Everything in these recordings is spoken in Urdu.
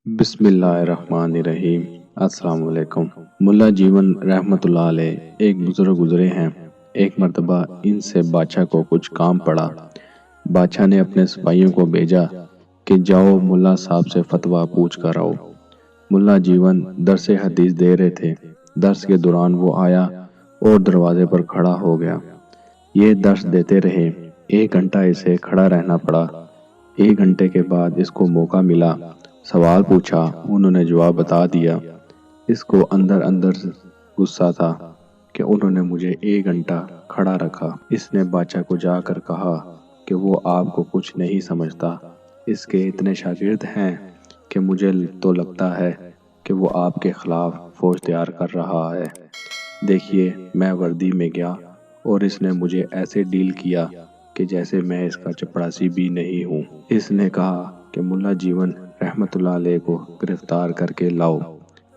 بسم اللہ الرحمن الرحیم۔ السلام علیکم۔ ملا جیون رحمت اللہ علیہ ایک بزرگ گزرے ہیں۔ ایک مرتبہ ان سے بادشاہ کو کچھ کام پڑا۔ بادشاہ نے اپنے سپاہیوں کو بھیجا کہ جاؤ ملا صاحب سے فتویٰ پوچھ کر آؤ۔ ملا جیون درس حدیث دے رہے تھے۔ درس کے دوران وہ آیا اور دروازے پر کھڑا ہو گیا۔ یہ درس دیتے رہے۔ 1 گھنٹہ اسے کھڑا رہنا پڑا۔ 1 گھنٹے کے بعد اس کو موقع ملا۔ سوال پوچھا، انہوں نے جواب بتا دیا۔ اس کو اندر اندر غصہ تھا کہ انہوں نے مجھے 1 گھنٹہ کھڑا رکھا۔ اس نے بادشاہ کو جا کر کہا کہ وہ آپ کو کچھ نہیں سمجھتا۔ اس کے اتنے شاگرد ہیں کہ مجھے تو لگتا ہے کہ وہ آپ کے خلاف فوج تیار کر رہا ہے۔ دیکھیے، میں وردی میں گیا اور اس نے مجھے ایسے ڈیل کیا کہ جیسے میں اس کا چپڑاسی بھی نہیں ہوں۔ اس نے کہا کہ ملا جیون رحمت اللہ علیہ کو گرفتار کر کے لاؤ۔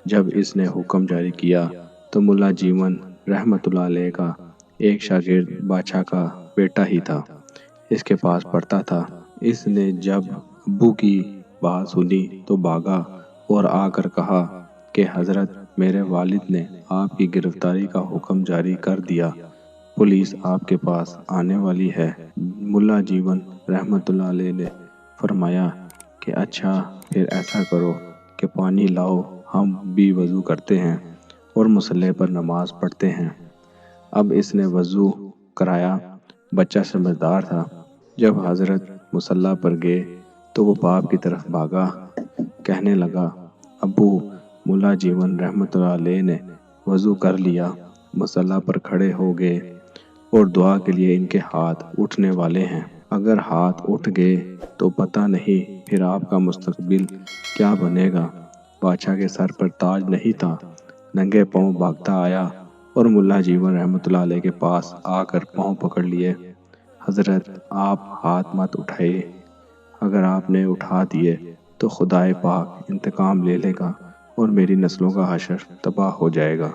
جب اس نے حکم جاری کیا تو ملا جیون رحمت اللہ علیہ کا ایک شاگرد بادشاہ کا بیٹا ہی تھا، اس کے پاس پڑھتا تھا۔ اس نے جب ابو کی بات سنی تو بھاگا اور آ کر کہا کہ حضرت، میرے والد نے آپ کی گرفتاری کا حکم جاری کر دیا، پولیس آپ کے پاس آنے والی ہے۔ ملا جیون رحمت اللہ علیہ نے فرمایا کہ اچھا، پھر ایسا کرو کہ پانی لاؤ، ہم بھی وضو کرتے ہیں اور مصلی پر نماز پڑھتے ہیں۔ اب اس نے وضو کرایا۔ بچہ سمجھدار تھا۔ جب حضرت مصلی پر گئے تو وہ باپ کی طرف بھاگا، کہنے لگا، ابو، ملا جیون رحمت اللہ علیہ نے وضو کر لیا، مصلی پر کھڑے ہو گئے اور دعا کے لیے ان کے ہاتھ اٹھنے والے ہیں۔ اگر ہاتھ اٹھ گئے تو پتہ نہیں پھر آپ کا مستقبل کیا بنے گا۔ بادشاہ کے سر پر تاج نہیں تھا۔ ننگے پاؤں بھاگتا آیا اور ملا جیون رحمت اللہ علیہ کے پاس آ کر پاؤں پکڑ لیے۔ حضرت، آپ ہاتھ مت اٹھائیے۔ اگر آپ نے اٹھا دیے تو خدائے پاک انتقام لے لے گا اور میری نسلوں کا حشر تباہ ہو جائے گا۔